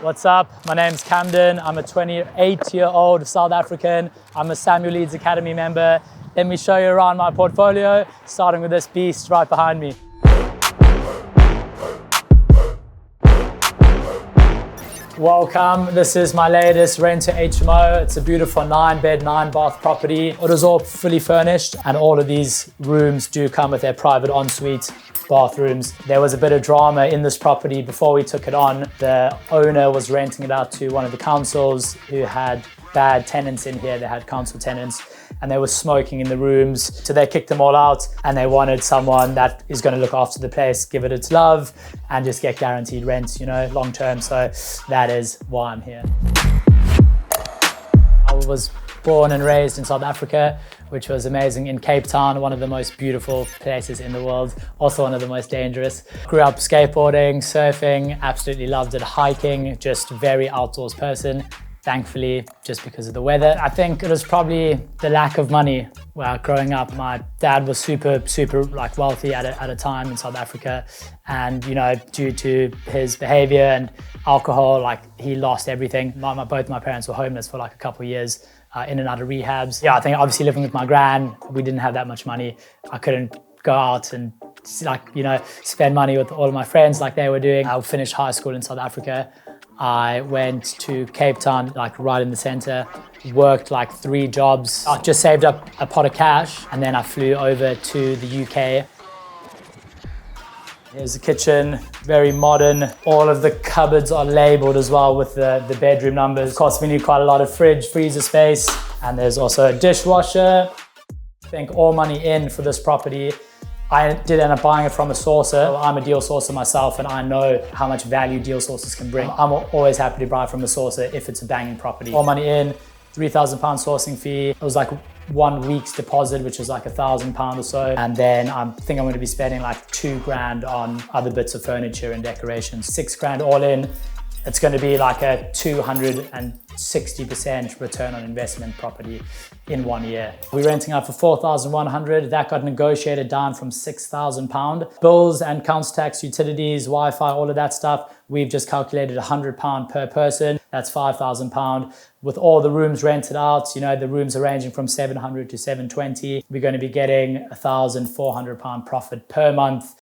What's up? My name's Camden. I'm a 28-year-old South African. I'm a Samuel Leeds Academy member. Let me show you around my portfolio, starting with this beast right behind me. Welcome. This is my latest renter HMO. It's a beautiful 9-bed, 9-bath property. It is all fully furnished, and all of these rooms do come with their private ensuite bathrooms. There was a bit of drama in this property before we took it on. The owner was renting it out to one of the councils who had bad tenants in here. They had council tenants and they were smoking in the rooms. So they kicked them all out and they wanted someone that is going to look after the place, give it its love and just get guaranteed rent, you know, long term. So that is why I'm here. I was born and raised in South Africa, which was amazing, in Cape Town, one of the most beautiful places in the world, also one of the most dangerous. Grew up skateboarding, surfing, absolutely loved it, hiking, just very outdoors person. Thankfully, just because of the weather. I think it was probably the lack of money. Well, growing up, my dad was super like wealthy at a time in South Africa. And, you know, due to his behavior and alcohol, like he lost everything. Both my parents were homeless for like a couple of years, in and out of rehabs. Yeah, I think obviously living with my gran, we didn't have that much money. I couldn't go out and like, you know, spend money with all of my friends like they were doing. I finished high school in South Africa. I went to Cape Town, like right in the center, worked like 3 jobs. I just saved up a pot of cash and then I flew over to the UK. Here's the kitchen, very modern. All of the cupboards are labeled as well with the bedroom numbers. Of course, we need quite a lot of freezer space. And there's also a dishwasher. I think all money in for this property. I did end up buying it from a sourcer. I'm a deal sourcer myself and I know how much value deal sourcers can bring. I'm always happy to buy from a sourcer if it's a banging property. All money in, £3,000 sourcing fee. It was like 1 week's deposit, which is like £1,000 or so. And then I think I'm going to be spending like 2 grand on other bits of furniture and decorations. 6 grand all in. It's going to be like a 260% return on investment property in 1 year. We're renting out for 4,100. That got negotiated down from £6,000. Bills and council tax, utilities, Wi-Fi, all of that stuff. We've just calculated £100 per person. That's £5,000. With all the rooms rented out, you know, the rooms are ranging from 700 to 720. We're going to be getting £1,400 profit per month.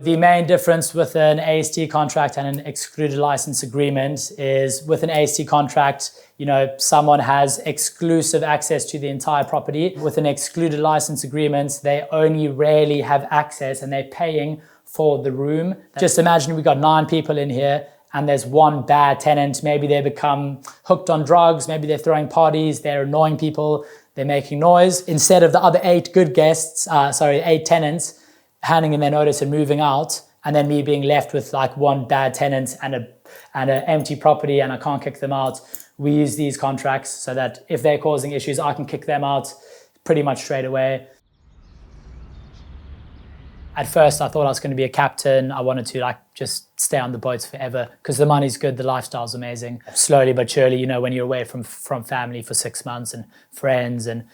The main difference with an AST contract and an excluded license agreement is with an AST contract, you know, someone has exclusive access to the entire property. With an excluded license agreement, they only rarely have access and they're paying for the room. Just imagine we've got 9 people in here and there's one bad tenant. Maybe they become hooked on drugs. Maybe they're throwing parties. They're annoying people. They're making noise. Instead of the other 8 good guests, 8 tenants, handing in their notice and moving out, and then me being left with like one bad tenant and an empty property and I can't kick them out. We use these contracts so that if they're causing issues, I can kick them out pretty much straight away. At first, I thought I was going to be a captain. I wanted to like just stay on the boats forever because the money's good, the lifestyle's amazing. Slowly but surely, you know, when you're away from family for 6 months and friends, and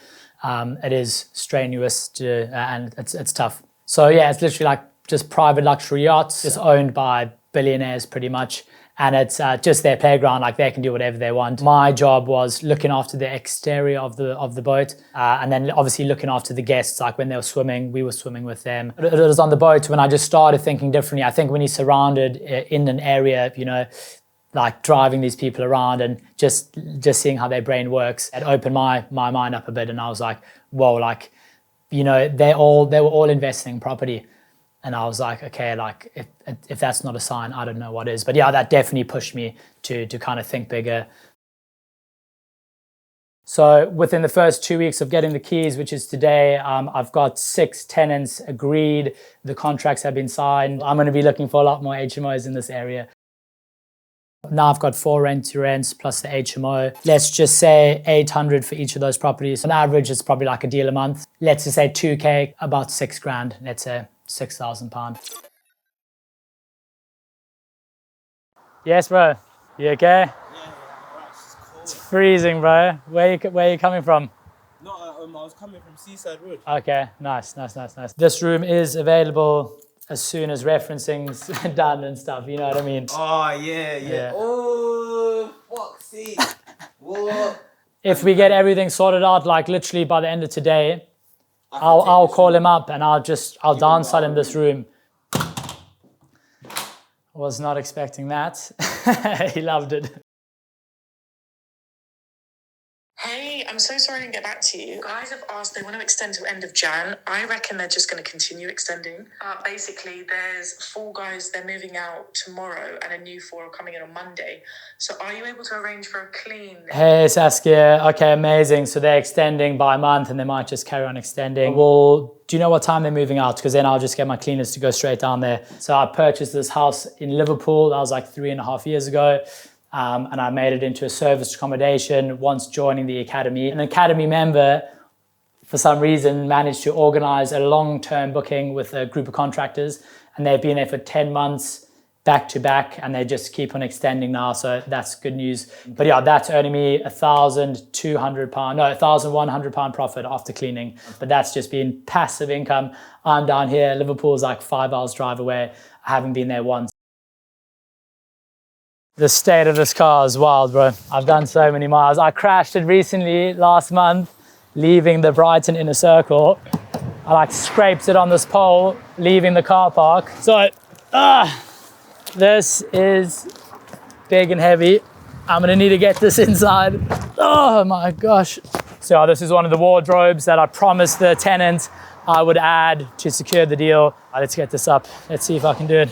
it is strenuous and it's tough. So yeah, it's literally like just private luxury yachts, just owned by billionaires pretty much. And it's just their playground, like they can do whatever they want. My job was looking after the exterior of the boat, and then obviously looking after the guests, like when they were swimming, we were swimming with them. It was on the boat when I just started thinking differently. I think when you're surrounded in an area, you know, like driving these people around and just seeing how their brain works, it opened my mind up a bit, and I was like, whoa, like, you know, they were all investing in property. And I was like, okay, like if that's not a sign, I don't know what is. But yeah, that definitely pushed me to kind of think bigger. So within the first 2 weeks of getting the keys, which is today, I've got 6 tenants agreed. The contracts have been signed. I'm going to be looking for a lot more HMOs in this area. Now I've got 4 rent-to-rents plus the HMO. Let's just say 800 for each of those properties. On average, it's probably like a deal a month. Let's just say 2K, about 6 grand. Let's say £6,000. Yes, bro. You okay? Yeah, right, it's cold. It's freezing, bro. Where are you coming from? No, I was coming from Seaside Road. Okay, nice. This room is available as soon as referencing's done and stuff, you know what I mean? Oh, yeah. Oh, fuck's sake. What? If we get everything sorted out, like literally by the end of today, I'll call him up and I'll downsell him this room. Was not expecting that. He loved it. Hey, I'm so sorry I didn't get back to you. Guys have asked, they want to extend to end of Jan. I reckon they're just going to continue extending. Basically, there's 4 guys, they're moving out tomorrow and a new 4 are coming in on Monday. So are you able to arrange for a clean? Hey, Saskia. Okay, amazing. So they're extending by a month and they might just carry on extending. Well, do you know what time they're moving out? Because then I'll just get my cleaners to go straight down there. So I purchased this house in Liverpool. That was like 3.5 years ago. And I made it into a serviced accommodation once joining the academy. An academy member, for some reason, managed to organize a long-term booking with a group of contractors, and they've been there for 10 months back to back, and they just keep on extending now, so that's good news. But yeah, that's earning me £1,100 profit after cleaning, but that's just been passive income. I'm down here, Liverpool's like 5 hours drive away. I haven't been there once. The state of this car is wild, bro. I've done so many miles. I crashed it recently last month, leaving the Brighton inner circle. I like scraped it on this pole, leaving the car park. So, this is big and heavy. I'm gonna need to get this inside. Oh my gosh. So this is one of the wardrobes that I promised the tenant I would add to secure the deal. Let's get this up. Let's see if I can do it.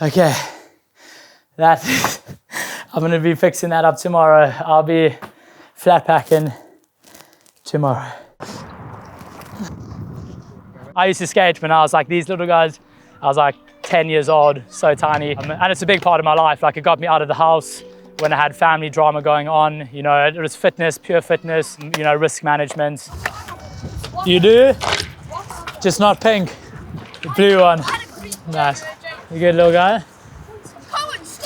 Okay, I'm gonna be fixing that up tomorrow. I'll be flat packing tomorrow. I used to skate when I was like these little guys. I was like 10 years old, so tiny. And it's a big part of my life. Like it got me out of the house when I had family drama going on. You know, it was fitness, pure fitness, you know, risk management. You do? Just not pink. The blue one. Nice. You good, little guy?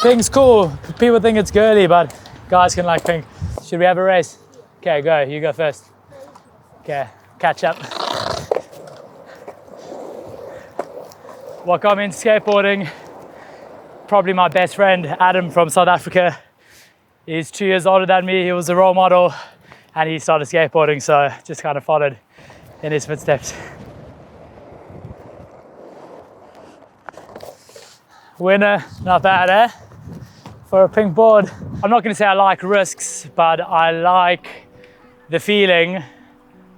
Pink's cool. People think it's girly, but guys can like pink. Should we have a race? Okay, go. You go first. Okay, catch up. What got me into skateboarding? Probably my best friend, Adam from South Africa. He's 2 years older than me. He was a role model and he started skateboarding, so just kind of followed in his footsteps. Winner, not bad, eh? For a pink board. I'm not gonna say I like risks, but I like the feeling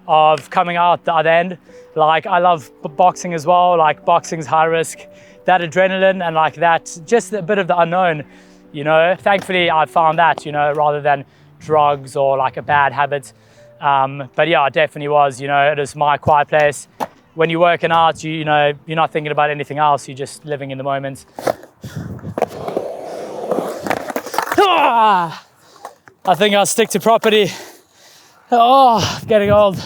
of coming out the other end. Like I love boxing as well, like boxing's high risk. That adrenaline and like that, just a bit of the unknown, you know? Thankfully I found that, you know, rather than drugs or like a bad habit. But yeah, it definitely was, you know, it was my quiet place. When you're working out, you know, you're not thinking about anything else, you're just living in the moment. I think I'll stick to property. Oh, I'm getting old.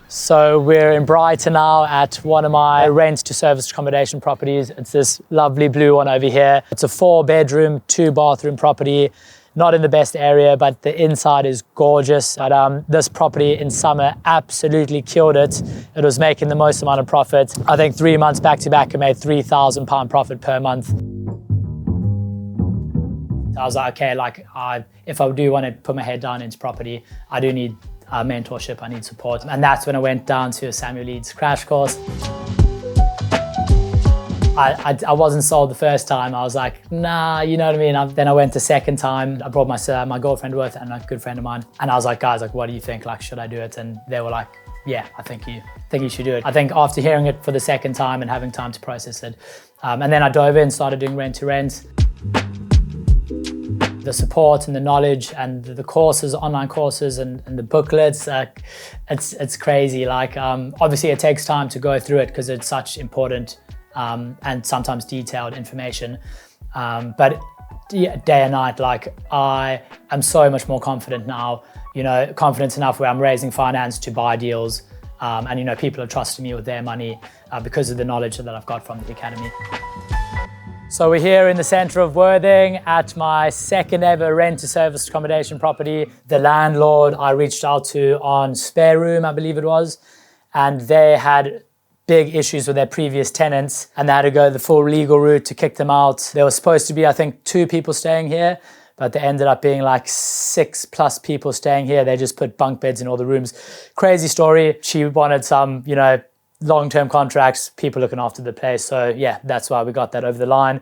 So we're in Brighton now at one of my rent to service accommodation properties. It's this lovely blue one over here. It's a 4-bedroom, 2-bathroom property. Not in the best area, but the inside is gorgeous. But this property in summer absolutely killed it. It was making the most amount of profit. I think 3 months back to back, it made £3,000 profit per month. I was like, okay, like if I do want to put my head down into property, I do need mentorship, I need support. And that's when I went down to a Samuel Leeds crash course. I wasn't sold the first time. I was like, nah, you know what I mean? Then I went the second time. I brought my girlfriend with and a good friend of mine. And I was like, guys, like, what do you think? Like, should I do it? And they were like, yeah, I think you should do it. I think after hearing it for the second time and having time to process it, and then I dove in, started doing rent to rent. The support and the knowledge and the courses, online courses and the booklets, it's crazy. Like, obviously it takes time to go through it because it's such important and sometimes detailed information. But yeah, day and night, like I am so much more confident now, you know, confident enough where I'm raising finance to buy deals And, you know, people are trusting me with their money because of the knowledge that I've got from the academy. So we're here in the centre of Worthing at my second ever rent to service accommodation property. The landlord I reached out to on Spare Room, I believe it was, and they had big issues with their previous tenants and they had to go the full legal route to kick them out. There was supposed to be, I think, 2 people staying here, but there ended up being like 6+ people staying here. They just put bunk beds in all the rooms. Crazy story. She wanted some, you know, long-term contracts, people looking after the place. So yeah, that's why we got that over the line.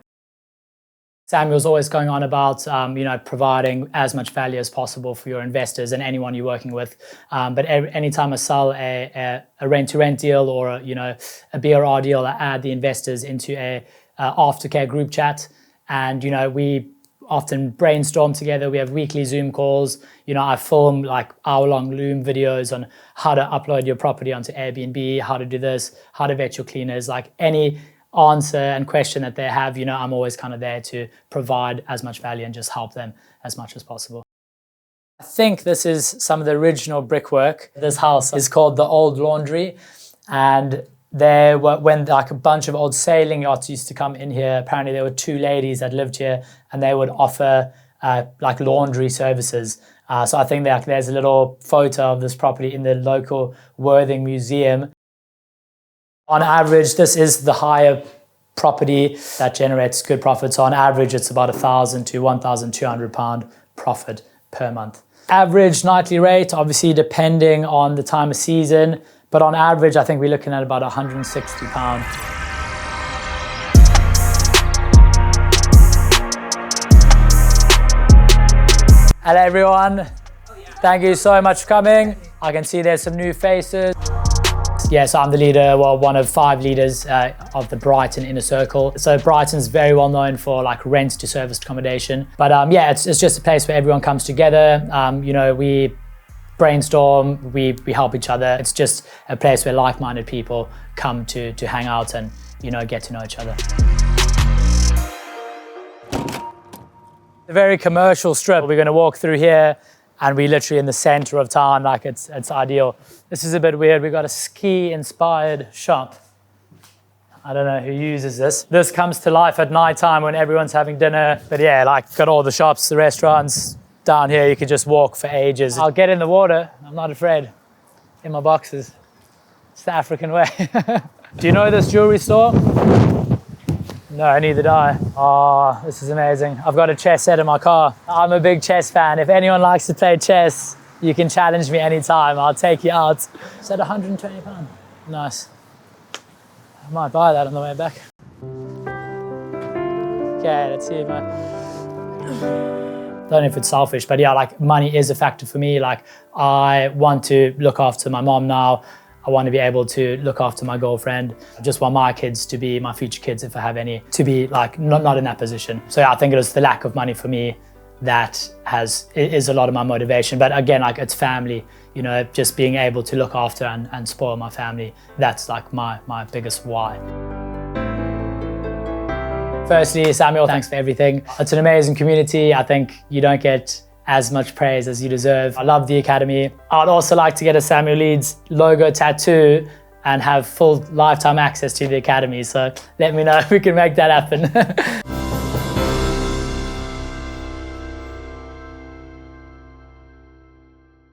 Samuel's always going on about, you know, providing as much value as possible for your investors and anyone you're working with. But anytime I sell a rent-to-rent deal or, you know, a BRR deal, I add the investors into a aftercare group chat. And, you know, we often brainstorm together. We have weekly Zoom calls. You know, I film like hour-long Loom videos on how to upload your property onto Airbnb, how to do this, how to vet your cleaners, like any answer and question that they have, you know, I'm always kind of there to provide as much value and just help them as much as possible. I think this is some of the original brickwork. This house is called the Old Laundry, and there were, when like a bunch of old sailing yachts used to come in here, apparently there were 2 ladies that lived here and they would offer like laundry services. So I think that there's a little photo of this property in the local Worthing Museum. On average, this is the higher property that generates good profits. So on average, it's about £1,000 to £1,200 profit per month. Average nightly rate, obviously depending on the time of season, but on average, I think we're looking at about £160. Hello everyone, thank you so much for coming. I can see there's some new faces. Yeah, so I'm the leader, well, one of 5 leaders of the Brighton inner circle. So Brighton's very well known for like rent to serviced accommodation. But yeah, it's just a place where everyone comes together. You know, we brainstorm, we help each other. It's just a place where like-minded people come to hang out and, you know, get to know each other. A very commercial strip. We're gonna walk through here and we're literally in the center of town, like it's ideal. This is a bit weird. We've got a ski-inspired shop. I don't know who uses this. This comes to life at nighttime when everyone's having dinner. But yeah, like got all the shops, the restaurants down here. You could just walk for ages. I'll get in the water. I'm not afraid. In my boxes. It's the African way. Do you know this jewelry store? No, neither do I. Oh, this is amazing. I've got a chess set in my car. I'm a big chess fan. If anyone likes to play chess, you can challenge me anytime. I'll take you out. Is that £120? Nice. I might buy that on the way back. Okay, let's see if I don't know if it's selfish, but yeah, like money is a factor for me. Like I want to look after my mom now. I want to be able to look after my girlfriend. I just want my kids to be my future kids, if I have any, to be like not in that position. So yeah, I think it was the lack of money for me that is a lot of my motivation. But again, like it's family, you know, just being able to look after and spoil my family. That's like my biggest why. Firstly, Samuel, thanks for everything. It's an amazing community. I think you don't get as much praise as you deserve. I love the academy. I'd also like to get a Samuel Leeds logo tattoo and have full lifetime access to the academy. So let me know if we can make that happen.